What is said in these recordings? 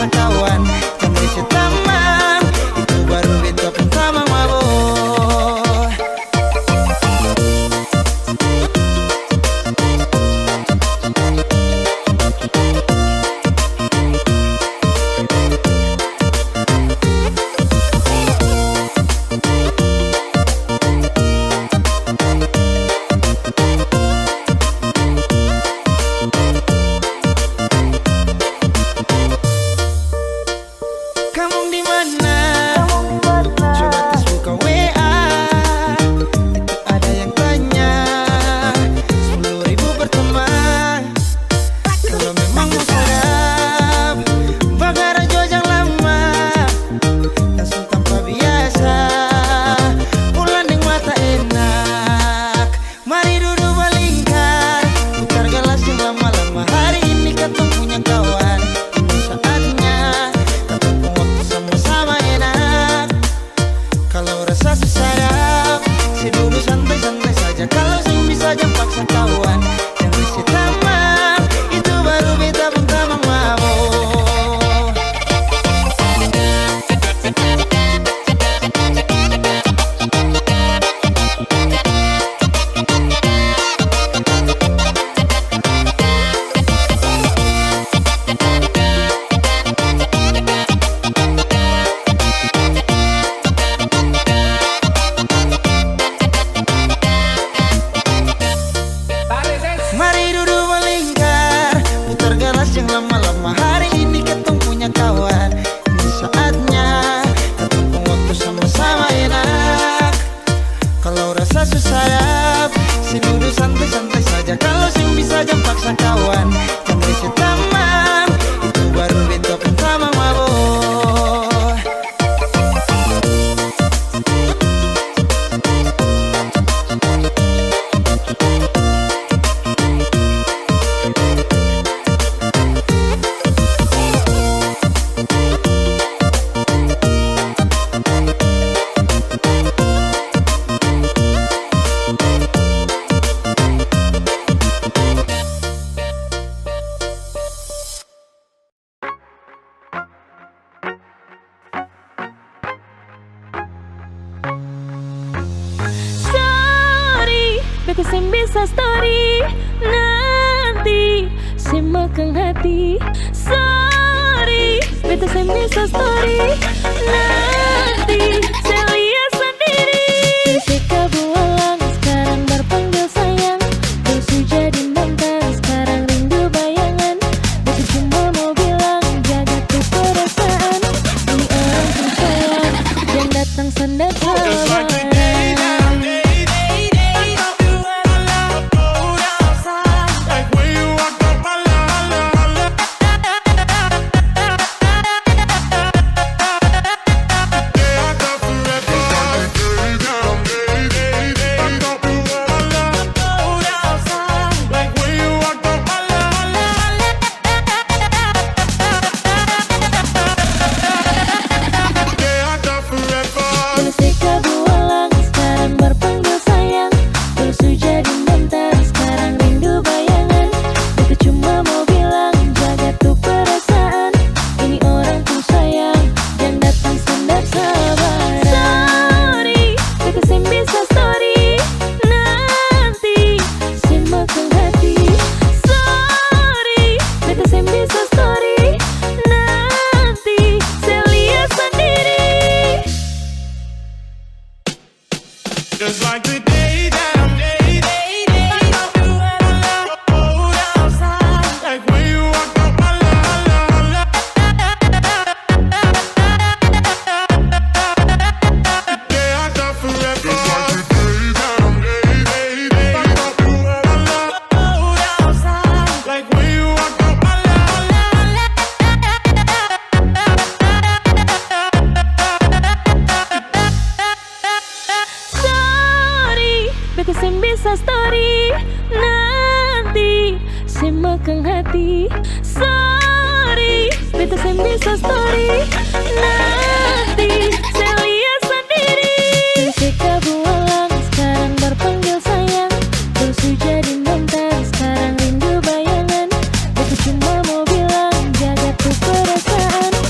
paksa kawan. Jangan risih tamang, itu baru beta pun tamang mabok. Kamu di mana? Coba tes buka WA, itu ada yang tanya 10.000 berteman. Kalau memang mau serap Bagara jojang lama, langsung tanpa biasa pulang dengan mata enak. Mari duduk balingkar, putar gelas yang lama-lama. Hari ini katong punya kawan. Ini saatnya sama-sama enak. Kalau rasa sesadap, duduk santai-santai saja. Kalau sing bisa jangan paksa kawan. Yang risih tamang, itu baru beta pun tamang mabok. Mari duduk melingkar, putar gelas yang lama-lama. Hari ini ketong punya kawan. Ini saatnya ketong pun waktu sama-sama enak. Kalau rasa susah, duduk santai-santai saja. Kalau sing bisa jangan paksa kawan. Jangan risih tamang, itu baru beta pun tamang mabok. Beta sem bisa story nanti semakan hati. Sorry, beta sem bisa story nanti saya lihat sendiri. Jessica bualang sekarang berpanggil sayang. Terus jadi mantan sekarang rindu bayangan. Beta cuma mau bilang jaga tuh perasaan. Ini orang tuh sayang yang datang sandar kawan. Just like the day that I'm outside, like when you walk up my line. Day I thought forever. Just like the day that I'm outside, like when you walk up my Beta sem bisa story nanti semakan hati. Sorry, beta sem bisa story nanti saya lihat sendiri. Jessica bualang sekarang berpanggil sayang. Terus jadi mantan sekarang rindu bayangan. Beta cuma mau bilang jaga tuh perasaan.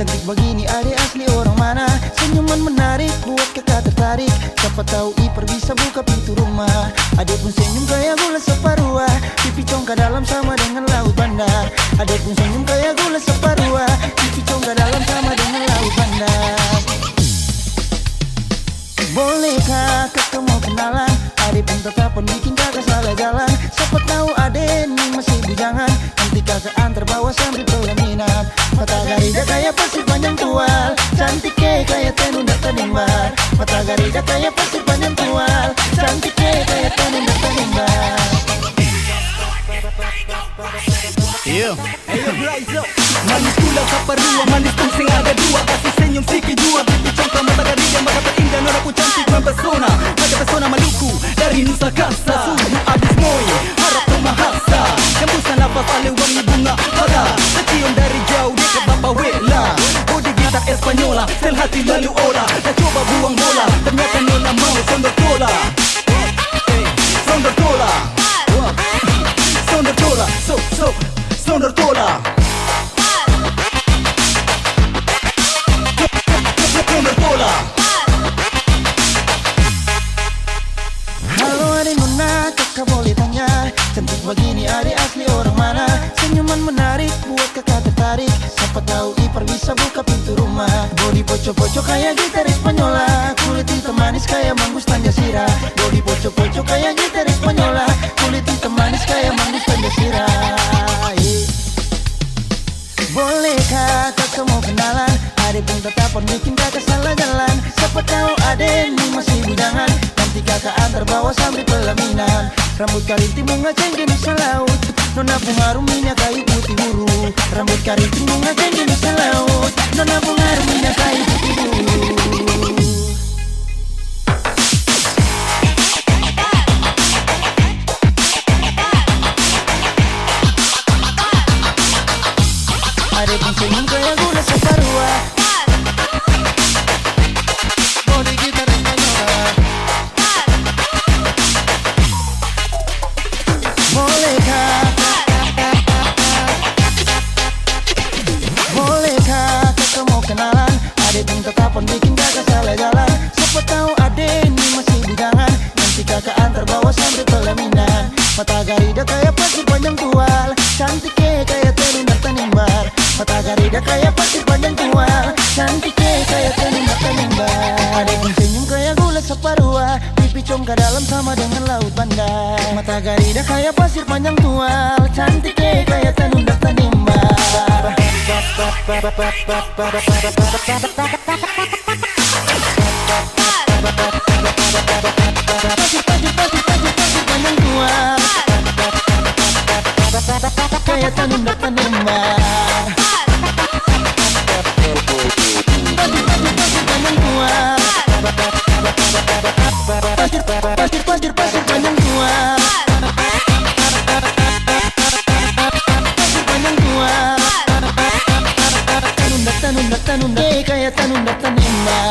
Cantik begini adik asli orang mana? Senyuman menarik buat kakak tertarik. Siapa tahu Ipar bisa buka pintu rumah. Adik pun senyum kayak gula separuh. Pipi congkak dalam sama dengan laut bandar. Adik pun senyum kayak gula separuh. Pipi congkak dalam sama dengan laut bandar. Bolehkah kakak mau kenalan? Adik pun tetapan bikin kakak salah jalan. Siapa tahu adik ini masih bujangan. Nanti kakak antar bawa sambil pelaminan. Mata garida kayak pasir panjang tual. Cantik kayak tenun dan nimbar. Mata garida kayak pasir panjang tual. Cantik kayak tenun dan nimbar. Ayo Blaizo, manis pulau kaparua, manis pun sing ada dua. Kasih senyum sikit jua, pipi congkak mata garida. Maka terindah nona pun cantik mempesona. Ada pesona Maluku dari Nusa Kasa. Suhu abis moy, harap pemahasa. Hembusan nafas ale wangi bunga pada. Tercium dari jauh dekat Bapa Wela. Bodi gitar Espanyola, sel hati lalu olah. Dah coba buang bola, ternyata nona mau sondor tola. Sondor tola, sondor tola, sondor tola. Sondor tola. Halo adik nona, kakak boleh tanya, cantik begini adik asli orang mana? Senyuman menarik buat kakak tertarik. Siapa tahu Ipar bisa buka pintu rumah. Bodi poco-poco kayak gitar Espanyola. Kulit hitam manis kayak manggus Tanjasira. Bodi poco-poco kayak gitar Espanyola. Kulit hitam manis kayak manggus Tanjasira. Bolehkah kakak mau kenalan? Adik pun tetapan bikin kakak salah jalan. Siapa tahu adik ini masih bujangan. Nanti kakak antar bawa sambil pelaminan. Rambut karinting bunga cengkeh Nusa Laut. Nona bunga harum minyak kayu putih buru. Rambut karinting bunga cengkeh Nusa Laut. Nona bunga harum minyak kayu putih buru. Adik pun senyum kayak gula separuh. Bodi gitar Espanyola. Bolehkah kakak mau kenalan? Adik pun tetapan bikin kakak salah jalan. Siapa tahu adik ini masih bujangan. Nanti kakak antar bawa sambil pelaminan. Mata garida kayak pasir panjang tual. Cantik kayak tenun dan nimbar. Mata garida kayak pasir panjang tual. Cantik kayak tenun dan nimbar. Adik pun senyum kayak gula separuh. Pipi congkak dalam sama dengan laut bandar. Mata garida kayak pasir panjang tual. Cantik kayak tenun dan nimbar. Pasir panjang tual. Kayak tenun dan nimbar. Pasir panjang tual. Pasir panjang tual. Pasir panjang tual. Tanunda kayak tanunda nimbar.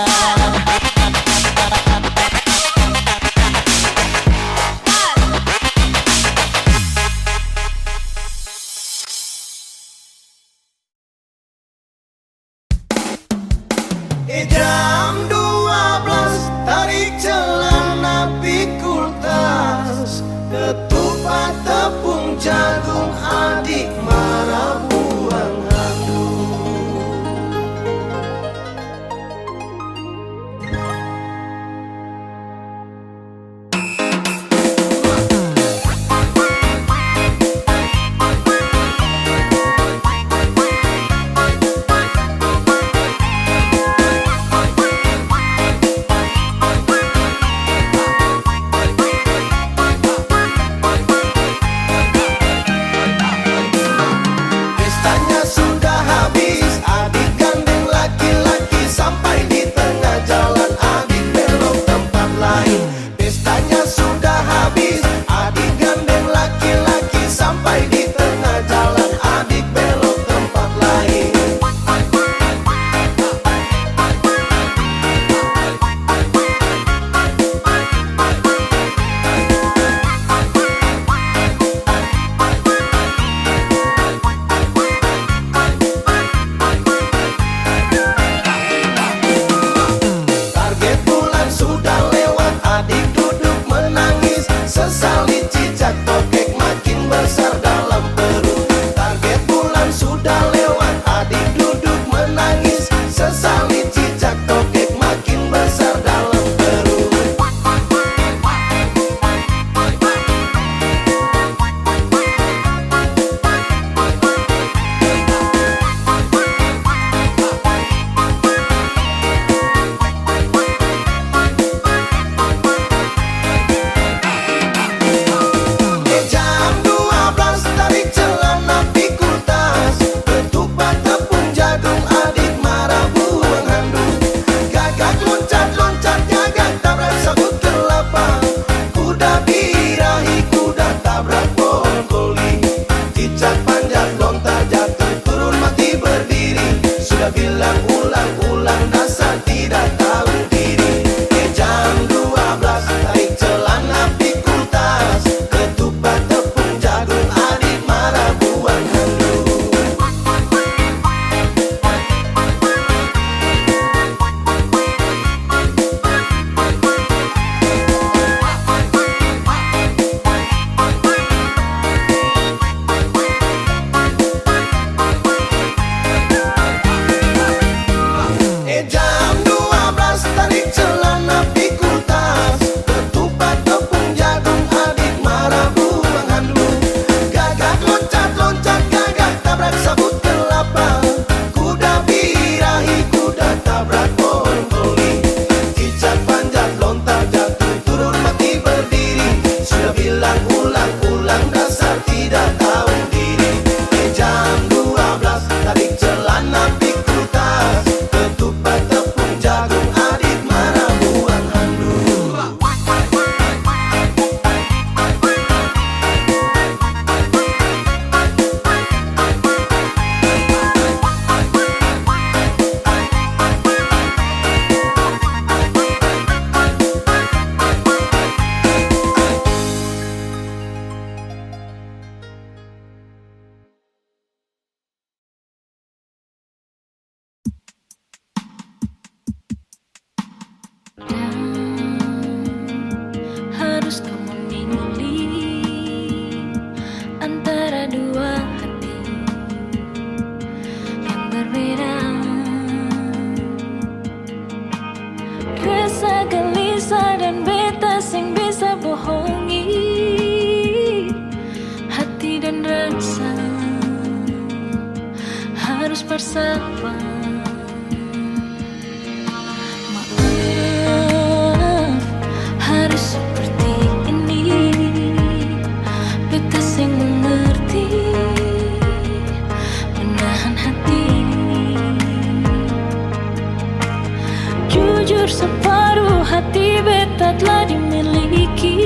hati beta telah dimiliki.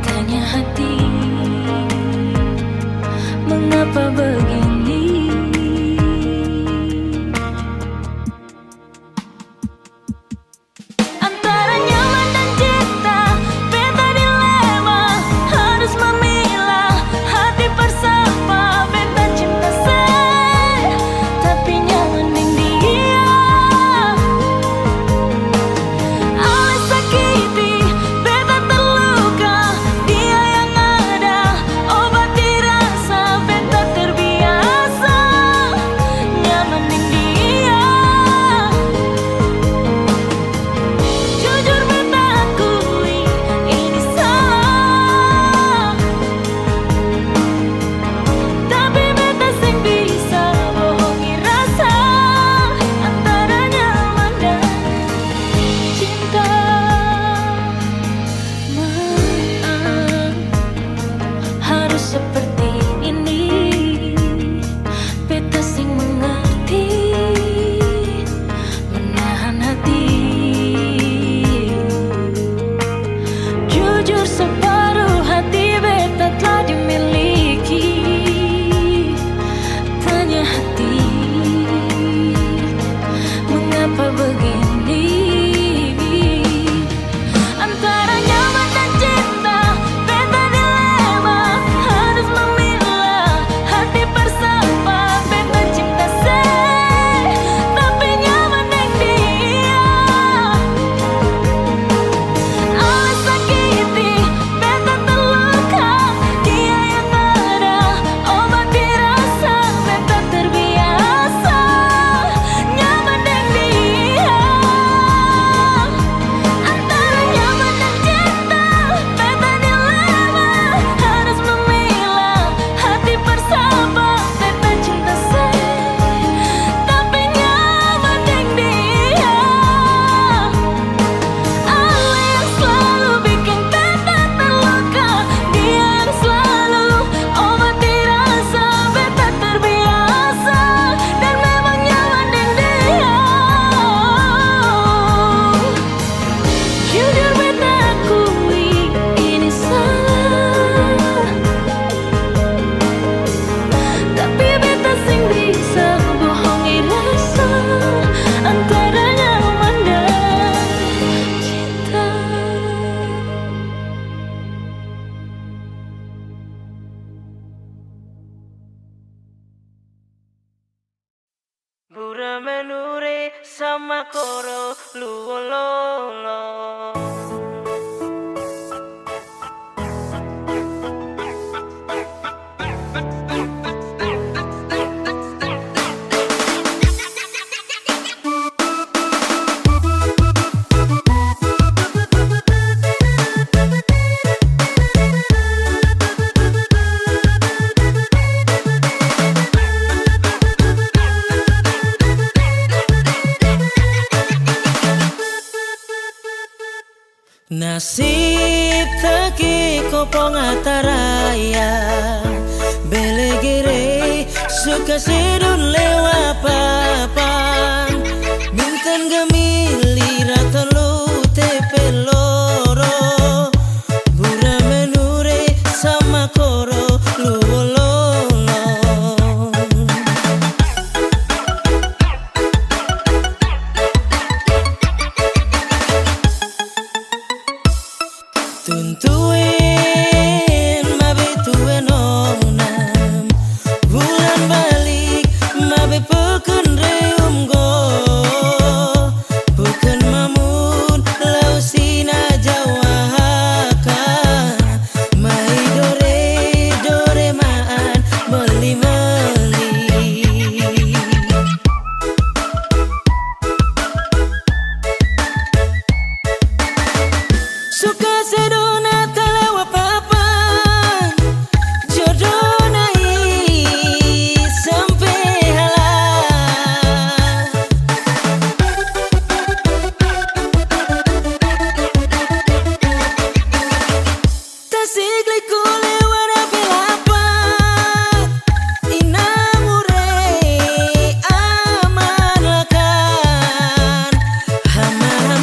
Tanya hati, mengapa begini? Antara nyaman dan cinta, beta dilema, harus memilah hati bersama. Beta cinta saya, tapi nyaman dengan dia. Alis sakiti, beta terluka, dia yang ada obati rasa. Beta terbiasa nyaman dengan dia. Jujur beta akui ini salah, tapi beta sing bisa bohongi rasa antara nyaman dan cinta. Maaf, harus seperti ini. Beta sing mengerti, menahan hati. Jujur separuh hati beta telah dimiliki. Tanya hati, mengapa begini? Antara nyaman dan cinta, beta dilema, harus memilah hati bersama. Beta cinta saya, tapi nyaman dengan dia. Alis sakiti, beta terluka, dia yang ada obati rasa. Beta terbiasa nyaman dengan dia. Antara nyaman dan cinta, beta dilema, harus memilah hati bersama. Beta cinta saya, tapi nyaman dengan dia. Allah yang selalu bikin beta terluka, dia yang selalu obati rasa. Beta terbiasa dan memang nyaman dengan dia. Jujur beta akui ini salah, tapi beta sing bisa bohongi rasa antara nyaman dan cinta. Bura menure sama koro luololo. Nasib taki kopong ataraya, belegere suka sedun lewa papan. Mintan gemili ratolo tepe loro, bura menure sama koro luololo. Tuntuin mabe tuen onam, bulan balik mabe peken reum go, peken mamun lau sina jawahaka, mai dore maan meli. Suka sedona telewa papan, jodoh nai sampai halah. Tasik liku lewat apel-apel, inamure aman lakan, hama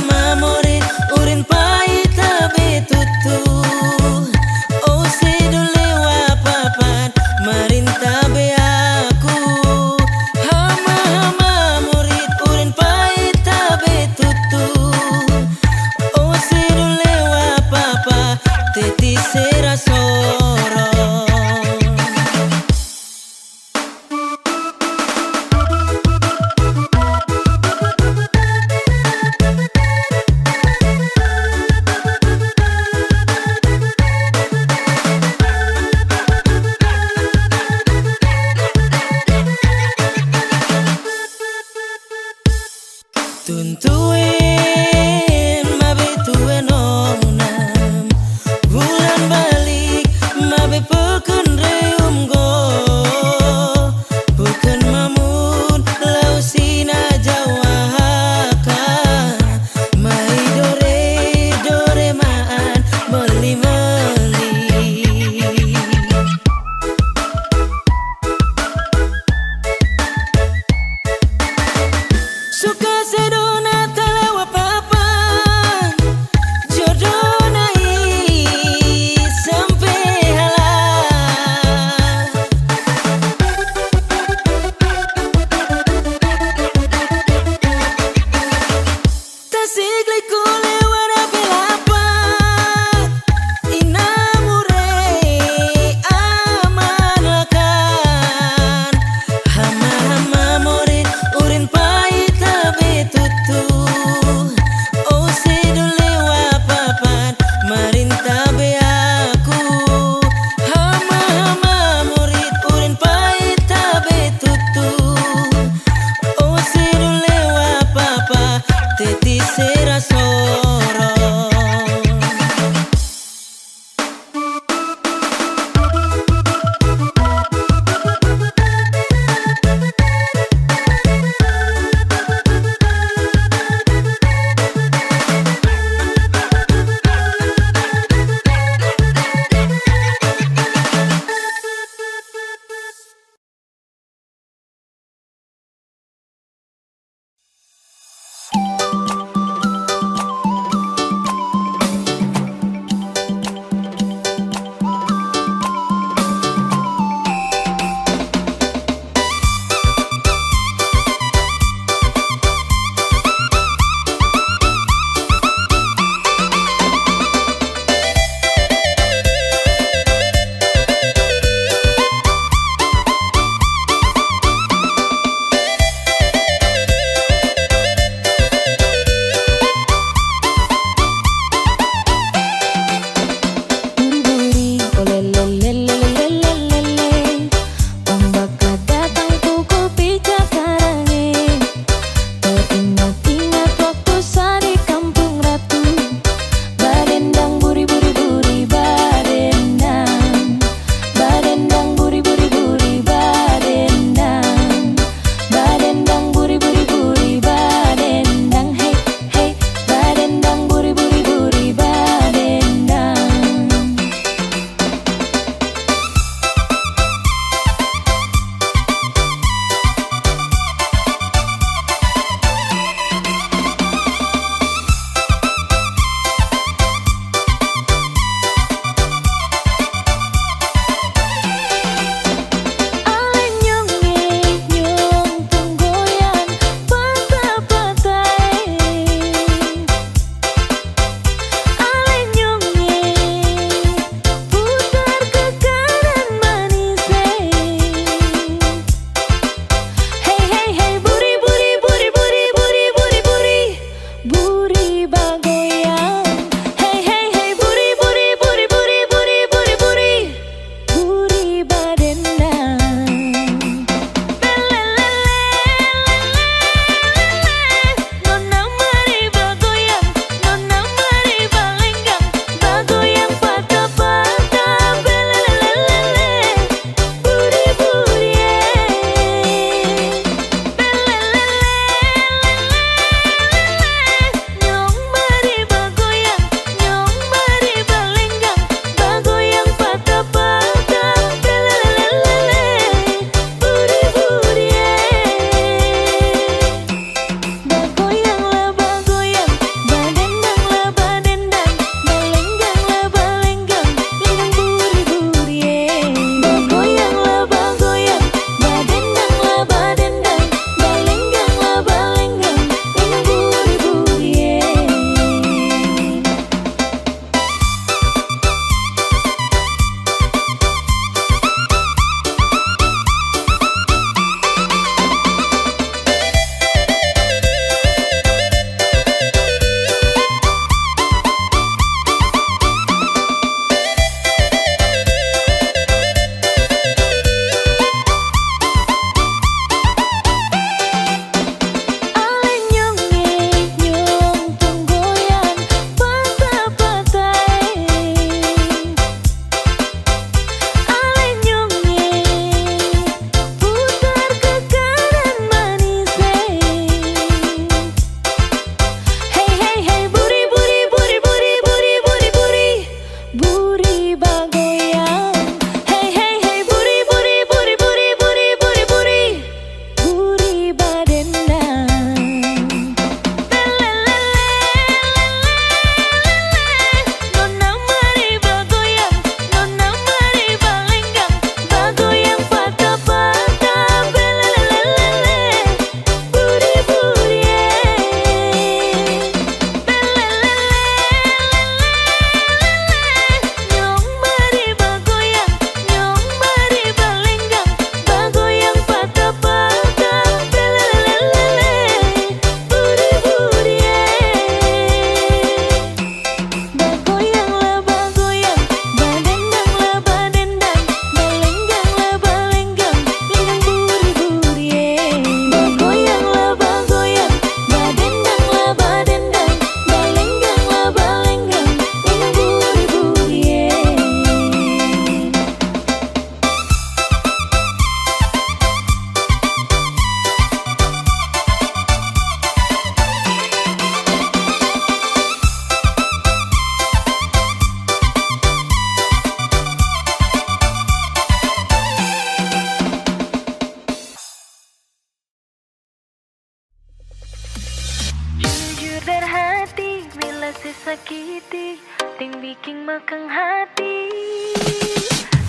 sakiti, ting bikin makang hati.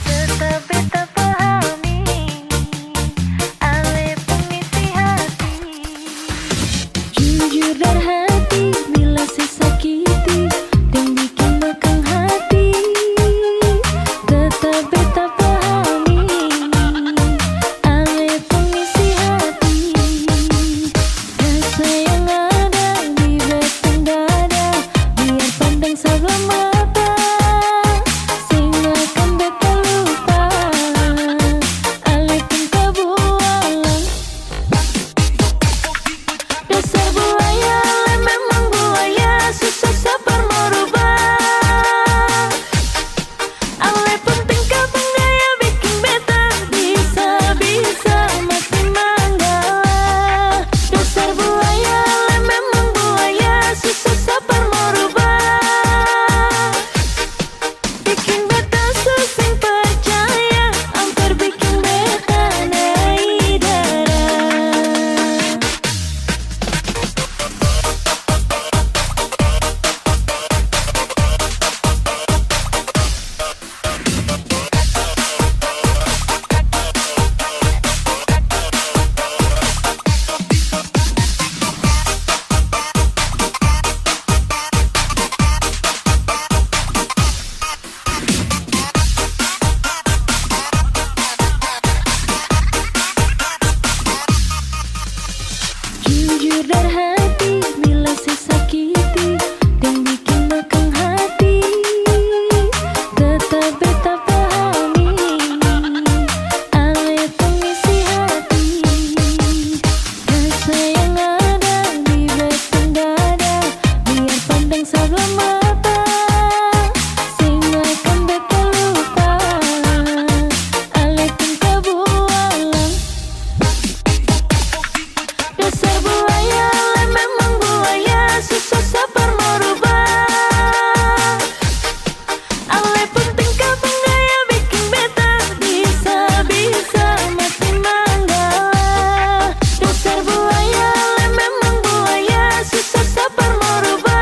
Tetap beta pahami, ale pengisi hati. Jujur dan hati, bila sesakiti, ting bikin makang hati. Tetap beta pahami, ale pengisi hati. Rasa yang ada di batang dada, biar pandang sebelah mata, sing akan beta lupa, ale pun kebualan. Dasar buaya, ale memang buaya, susah sabar merubah. Ale pun tingkah penggaya bikin beta bisa-bisa mati manggala. Dasar buaya, ale memang buaya, susah sabar merubah. Bikin beta susah percaya, hampir bikin beta naik darah. Jujur dan hati, bila sesakiti, dan bikin makang hati. Tetap beta pahami, ale pengisi hati. Rasa yang ada di batang dada, biar pandang sebelah mata, sing akan beta lupa, ale pun kebualan. Dasar buaya, ale memang buaya, susah sabar merubah. Ale pun tingkah penggaya bikin beta bisa-bisa mati manggala. Dasar buaya, ale memang buaya, susah sabar merubah.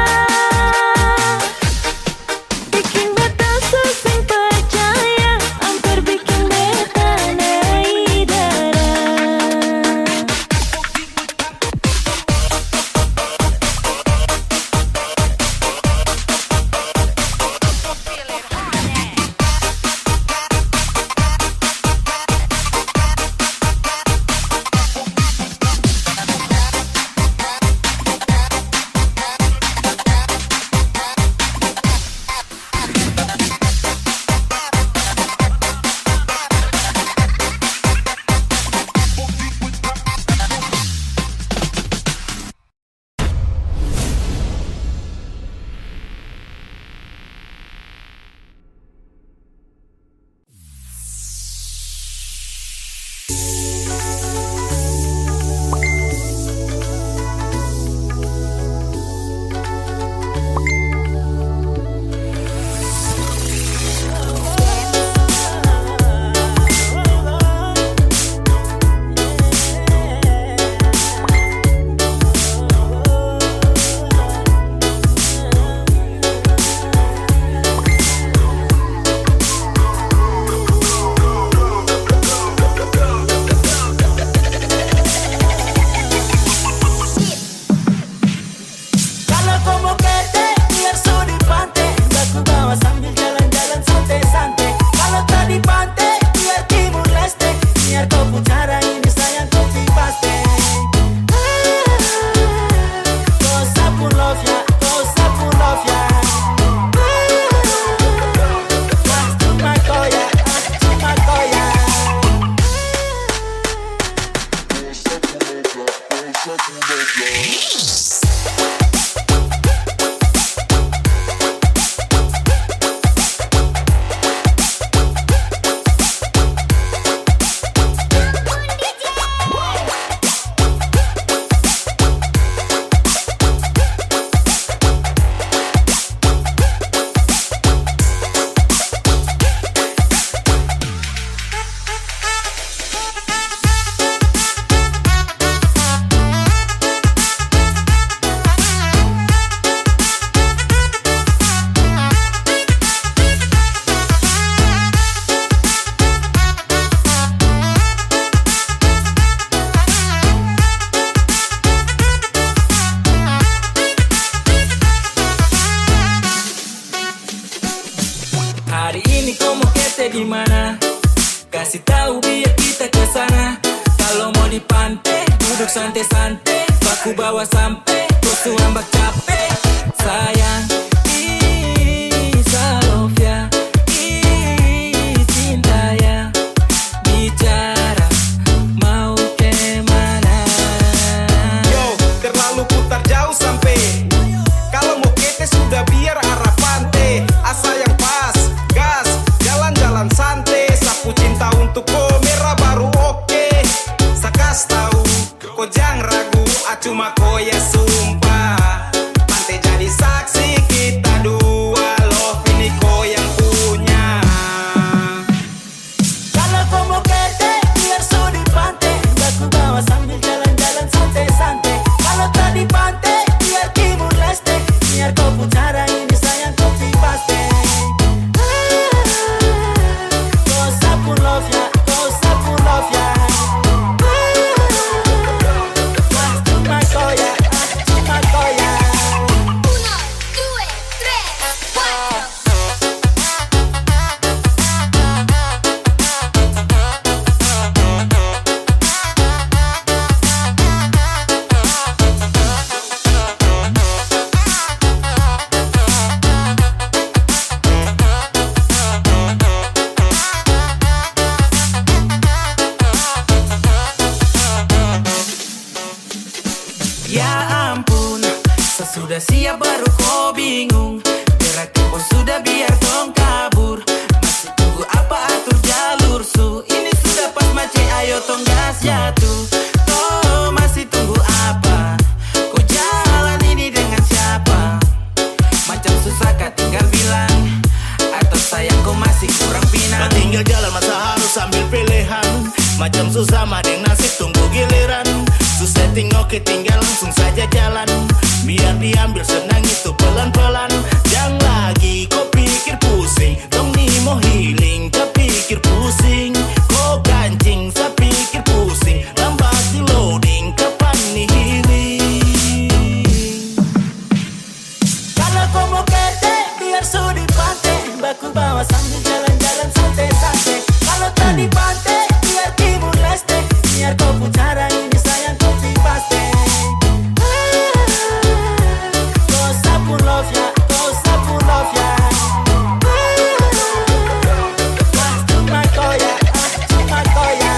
komo kete di mana? Kasih tahu biar kita ke sana. Kalau mau di pantai, duduk santai-santai. Aku bawa sampai, kau ambak capek. Sayang, Salofia, cinta ya. Bicara, mau kemana? Yo, terlalu putar jauh sampai. Kalau mau kete sudah biar arah pantai. Asa yang pas, gas, jalan-jalan santai. Sapu cinta untuk kau merah baru oke. Sakas tahu, kau jangan ragu. Cuma kau ya sumpah. Pantai jadi saksi kita dua. Love ini kau yang punya. Kalau kau mau kete, biar su di pantai. Aku bawa sambil jalan-jalan santai-santai. Kalau tak di pantai, biar Timur Leste. Biar kau pucara ini sayang kopi paste. Kau sapu love ya, kau sapu love ya. Cuma kau ya, cuma kau ya. Ya ampun, sesudah siap baru kau bingung. Berarti kau sudah biar tong kabur. Masih tunggu apa atur jalur su. Ini sudah pas mace ayo tong gas jatuh. Toh masih tunggu apa? Kau jalan ini dengan siapa? Macam susah kah tinggal bilang. Atau sayang kau masih kurang pinang. Tinggal jalan masa harus ambil pilihan. Macam susah madeng nasib tunggu giliran. Susah tinggal ketinggal langsung saja jalan. Biar diambil senang itu pelan-pelan. Jangan lagi kau pikir pusing. Dong ni mau healing kau pikir pusing. Kau kancing saya pikir pusing. Lambat di loading kapan nih healing. Kalau kau mau kete, biar su di pantai. Baku bawa sambil jalan-jalan santai-santai. Kalau tak di pantai, biar Timur Leste. Biar kau pucara ini sayang kopi paste. Kau sapu love ya, kau sapu love ya. Cuma kau ya, cuma kau ya.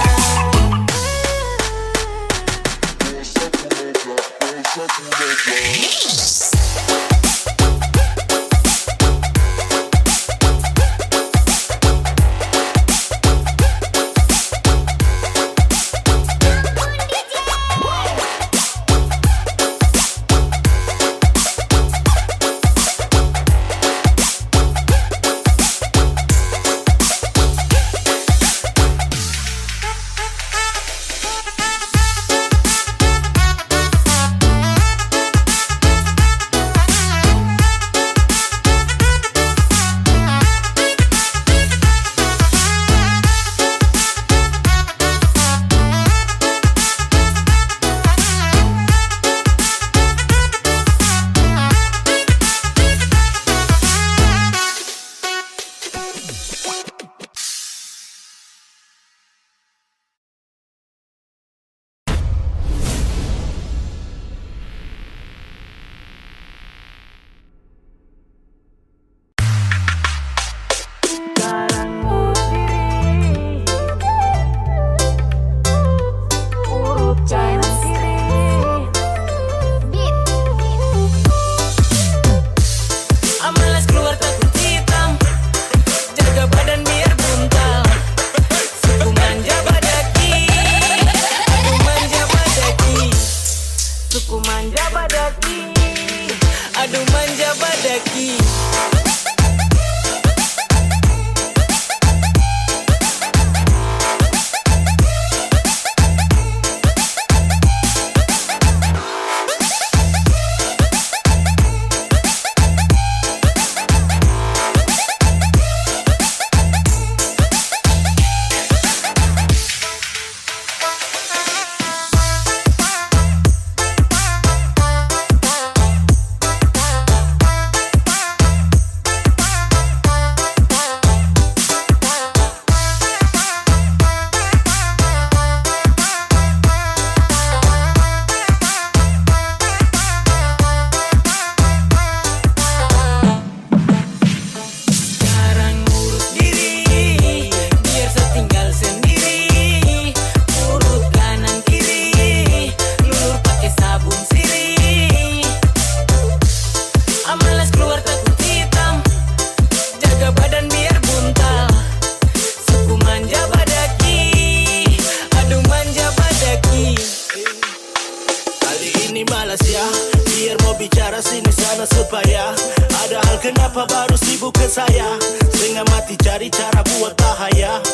Hal kenapa baru sibuk ke saya, sehingga mati cari cara buat bahaya.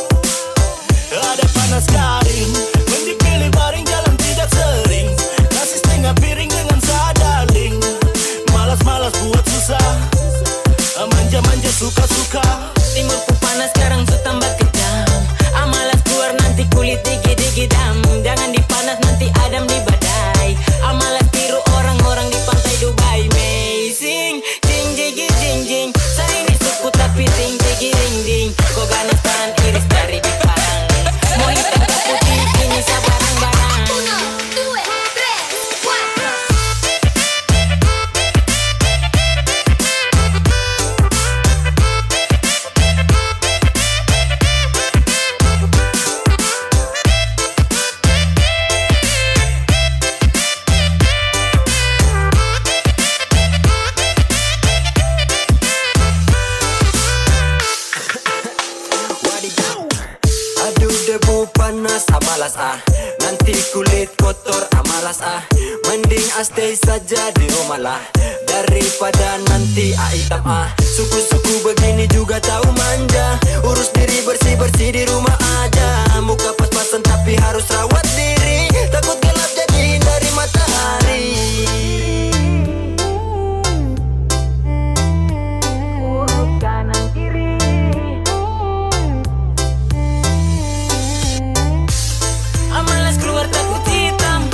Ada panas garing, mending pilih baring jalan tidak sering. Nasi setengah piring dengan sadaling. Malas-malas buat susah, manja-manja suka-suka. Timurku panas sekarang su tambah kejam. Amalas keluar nanti kulit digi-digi-dam. Jangan dipanas nanti adam di badai. Amalas tiru orang-orang di pantai Dubai. Amazing, jing jigi jing jing. Saya ini suku tapi ting jigi ding ding. Kok ganas tahan iris dari di parang. Mau hitam ke putih ini sabarang-barang. 1, 2, 3, 4. Aduh debu panas amalas nanti kulit kotor amalas mending stay saja di rumah lah daripada nanti hitam suku-suku begini juga tahu manja, urus diri bersih-bersih di rumah aja, muka pas-pasan tapi harus rawat diri, takut gelap jadi hindari matahari. Urut kanan kiri. Amalas keluar takut hitam.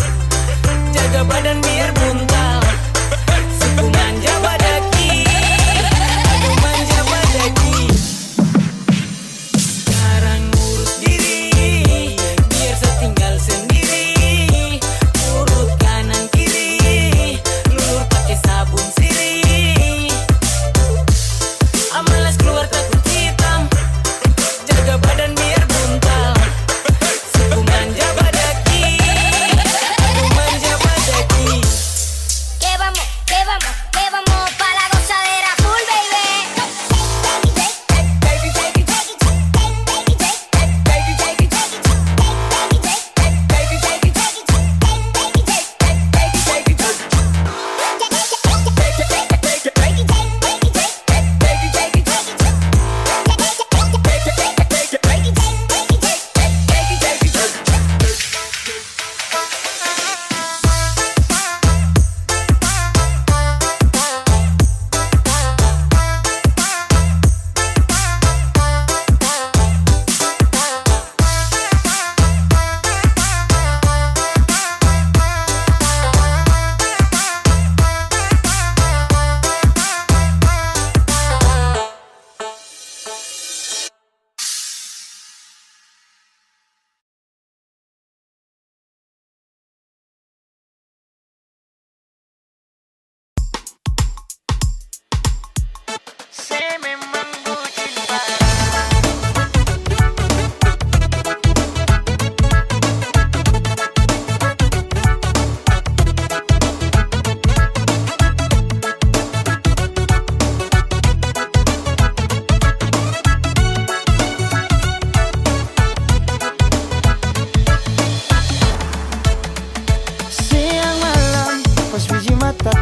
Jaga badan biar buntal. Suku manja badaki. Aduh manja badaki. Sekarang urus diri, biar saya tinggal sendiri. Urut kanan kiri, lulur pakai sabun sirih. Amalas keluar takut hitam. Jaga badan biar buntal. Suku manja badaki. Aduh manja badaki. Que vamos pa' la gozadera full, baby.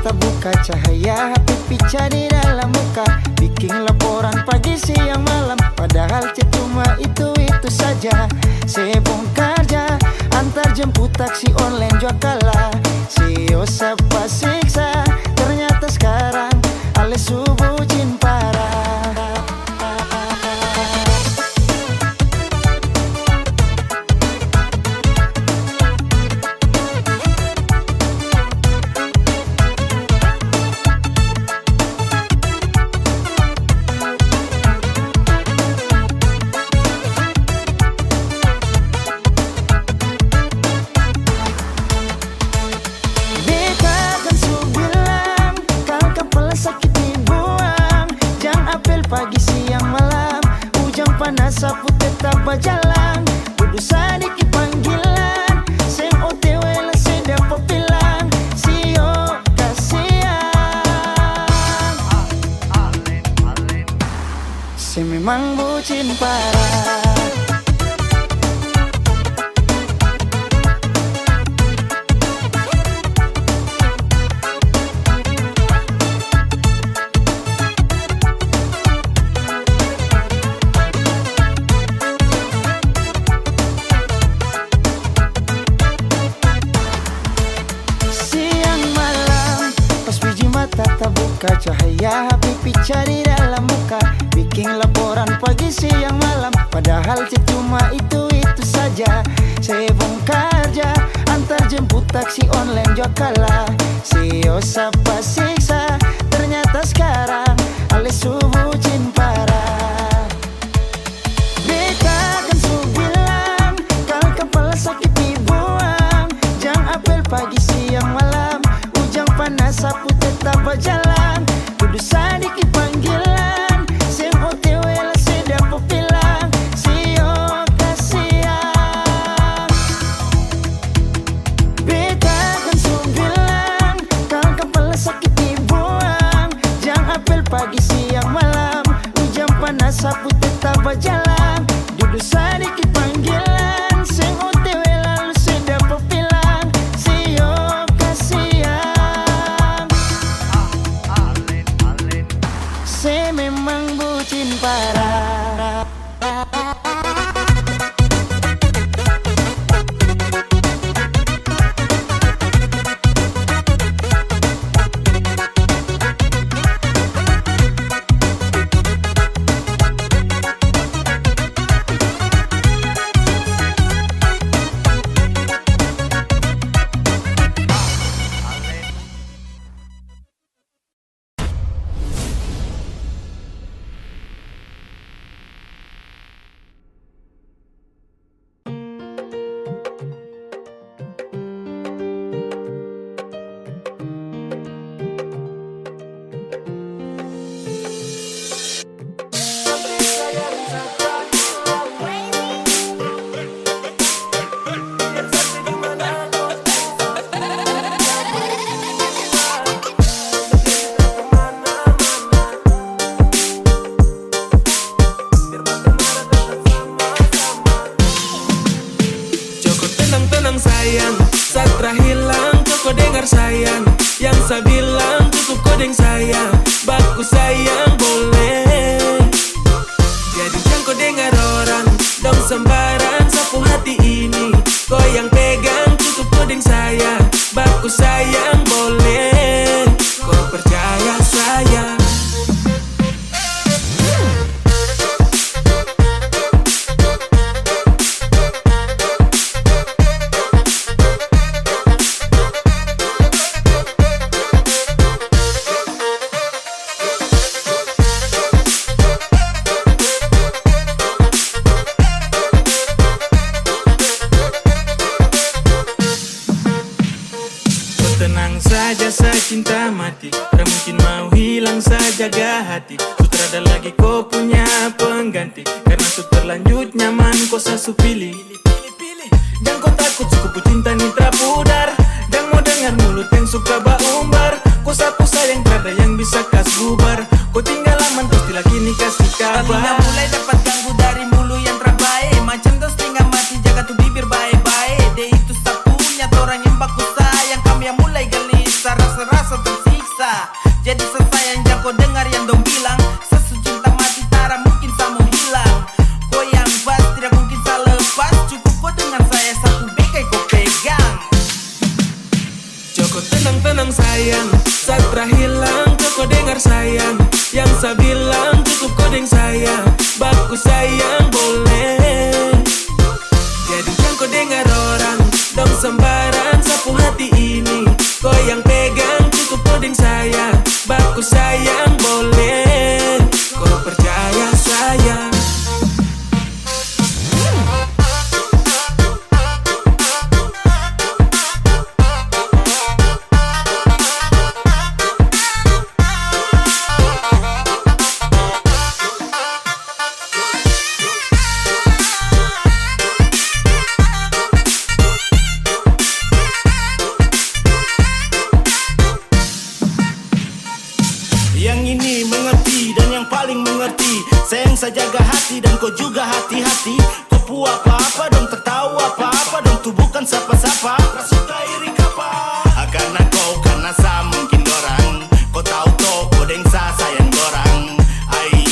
Buka cahaya HP pica di dalam muka, bikin laporan pagi siang malam, padahal chat cuma itu saja. Saya bongkar ja, antar jemput taksi online jua kalah. Sio sapa siksa, ternyata sekarang ale subuh jin parah. Pagi siang malam, ujang panas sapu tetap berjalan. Kudu sadiki panggilan, sing OTW lah saya dapat bilang. Sio kasihan, saya memang bucin parah. Saya happy cari dalam muka, bikin laporan pagi siang malam. Padahal cuma itu saja. Saya bongkar ja, antar jemput taksi online juga kalah. Sio sapa siksa, ternyata sekarang alis bucin parah. Beta kan su bilang, kalau kepala sakit dibuang. Jang apel pagi siang malam, ujang panas sapu tetap berjalan. Kudu sadikit panggilan, sing OTW lah sedap pepilang. Sio kasihan. Beta kan su bilang, kalau kepala sakit dibuang. Jang apel pagi siang malam, ujang panas sapu tetap berjalan. Duduk sedikit panggilan, sing OTW lalu sedap pepilang. Sio kasihan. Saya memang bucin parah. Joko tenang-tenang sayang, Satra hilang kau dengar sayang. Yang saya bilang cukup kodeng sayang, baku sayang boleh. Jadi jangan kau dengar orang dong sembarang sapu hati ini. Kau yang pegang cukup kodeng sayang, baku sayang boleh. Kau percaya sayang. Tenang saja saya cinta mati, tak mungkin mau hilang saja jaga hati. Sutrada lagi kau punya pengganti, karena su terlanjut nyaman kau sasu pilih. Jangan kau takut suku cinta nitra pudar, jangan mau dengar mulut yang suka baumbar. Kau sapu sayang ada yang bisa kas bubar. Kau tinggal aman terus lagi nih kasih kabar. Tadinya mulai dapat ganggu dari mulu yang terbaik, macam dos tinggal mati jaga tuh bibir baik-baik. Dia itu sapunya orang yang baku sayang, kami yang mulai gelisah, rasa-rasa tersiksa. Jadi sesayang jago dengar yang dong bilang, sesu cinta mati tara mungkin samu hilang. Kau yang pas tidak mungkin saya lepas, cukup kau dengan saya satu bekai kau pegang. Joko tenang-tenang sayang, Satra hilang kau dengar sayang. Yang saya bilang cukup kodeng sayang, baku sayang boleh. Jadi jangan kau dengar orang dong sembarang sapu hati ini. Kau yang pegang cukup kodeng sayang, baku sayang boleh. Kau percaya sayang. Yang ini mengerti dan yang paling mengerti. Sayang saya jaga hati dan kau juga hati-hati. Kau pu apa-apa dong, tertahu apa-apa dong. Tuh bukan siapa-siapa, rasuka iri kapa. Karena kau karena sa mungkin dorang. Kau tahu toh kodeng sa sayang dorang. Ai,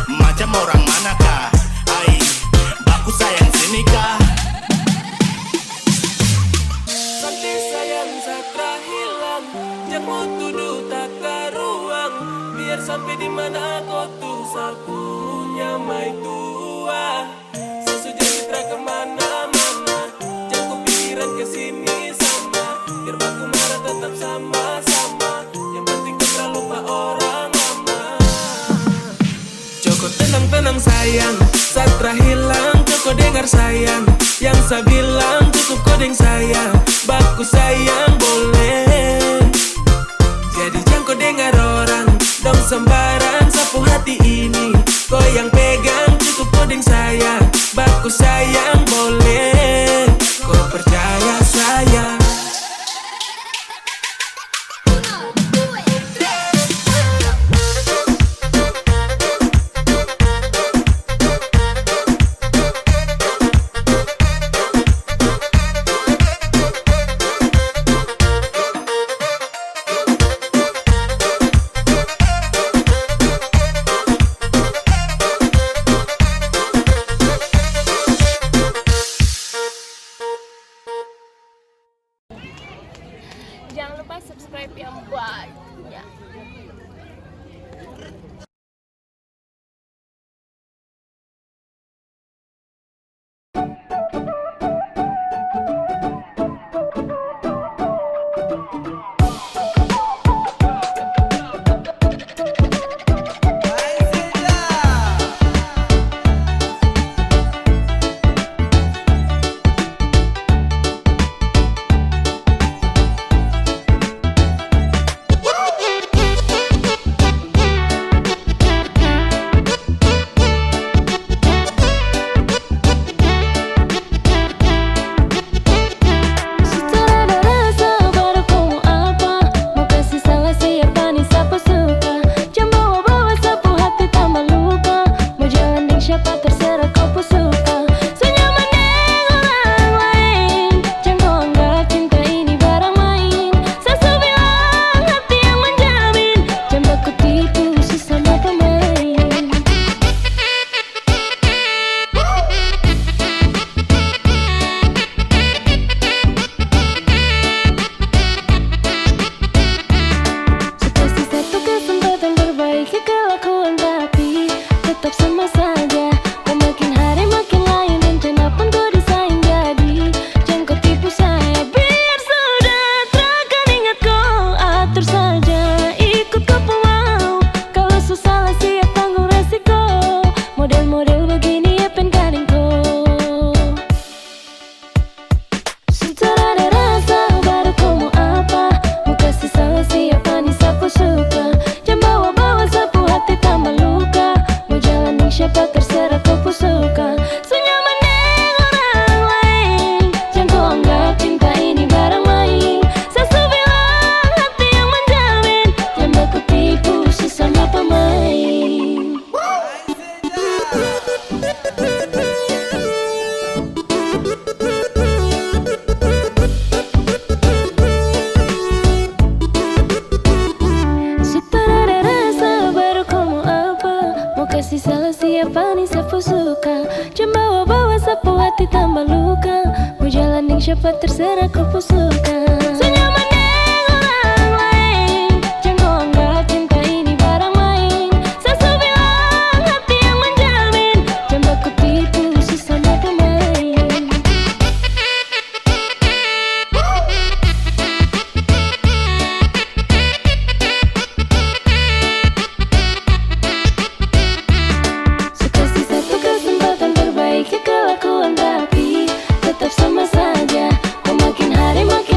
macam orang manakah? Ai, baku sayang sinikah. Santai sayang Satra hilang, jangan tuduh tak karuang. Biar biar sampai di mana kau tuh sapunya mai tua. Sesudah citra kemana-mana, jago pikiran kesini sama. Biar baku marah tetap sama-sama. Yang penting kau tak lupa orang lama. Joko tenang-tenang sayang, Satra hilang Joko dengar sayang. Yang saya bilang cukup kodeng sayang. Baku sayang boleh. Jadi jangan kau dengar orang dong sembarang sapu hati ini. Kau yang pegang cukup kodeng sayang. Baku sayang boleh. Kau percaya sayang. Jangan lupa subscribe yang banyak. Kasih salah siapa nih siapa suka. Jangan bawa-bawa sapu hati tambah luka. Mau jalan yang siapa terserah kau pun suka. Senyaman dengan orang lain. Jangan kau anggap cinta ini barang main. Saya bilang hati yang menjamin. Jangan baku tipu sesama pemain. Kelakuan tapi tetap sama saja. Kau makin hari makin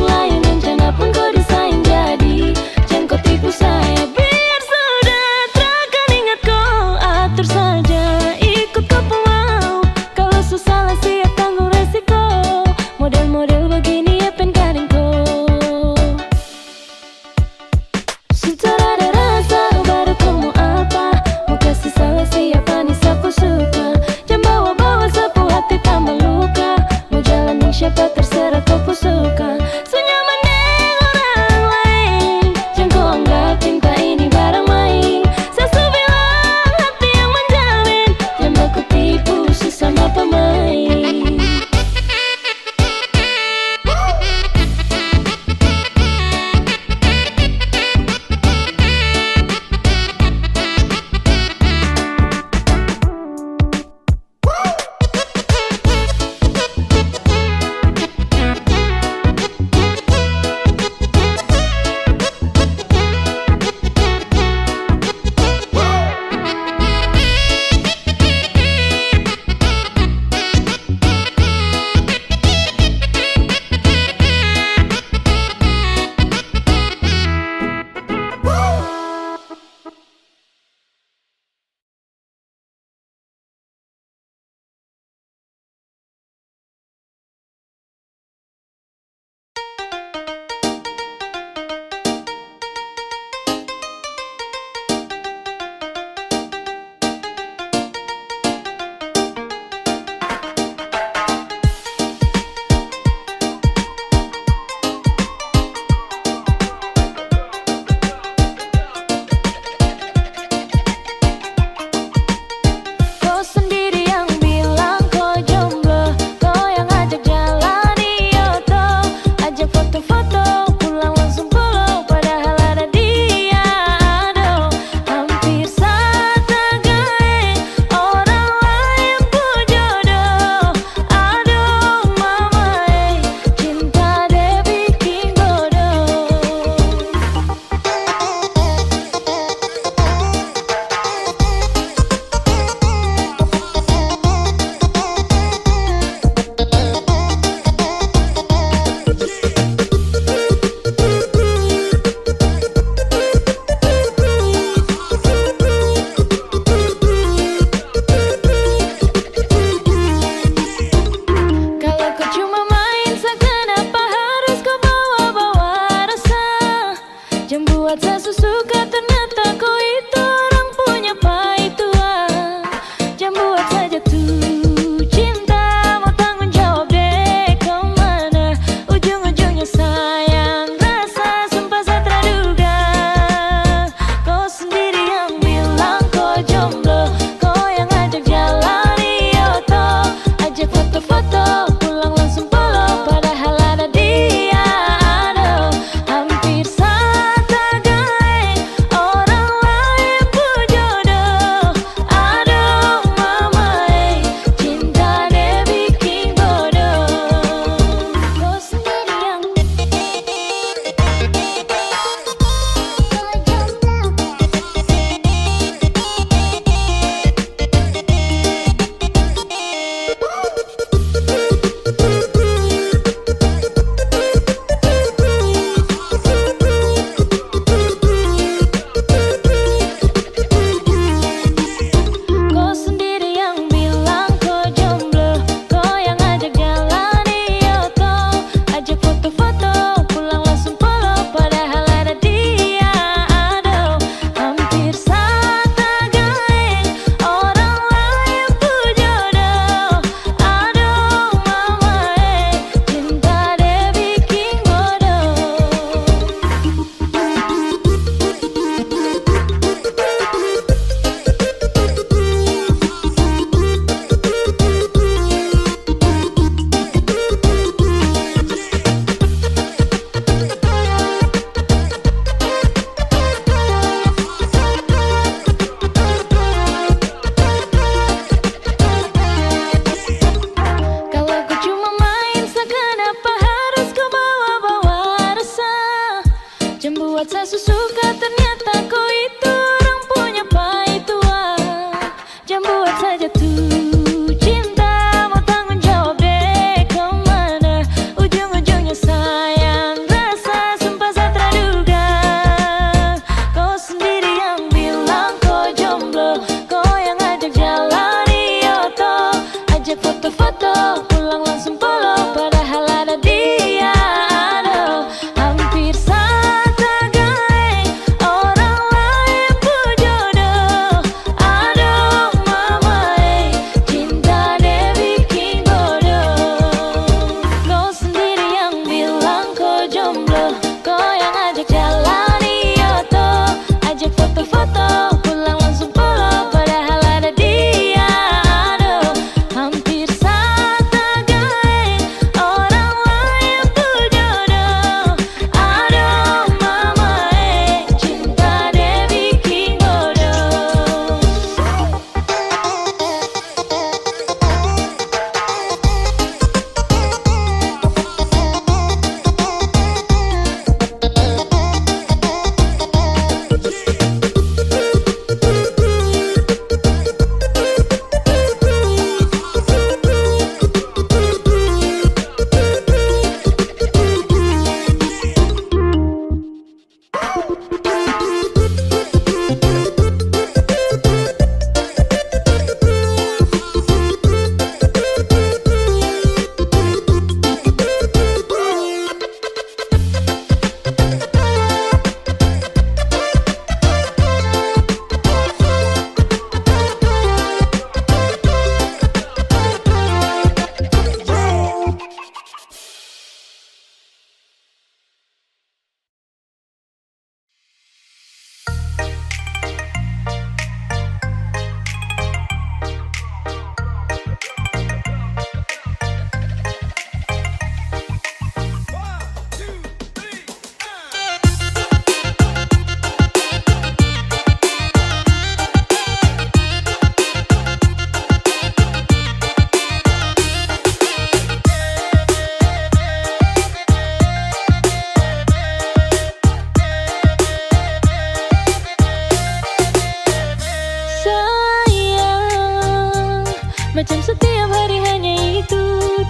Macam setiap hari hanya itu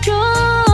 doa.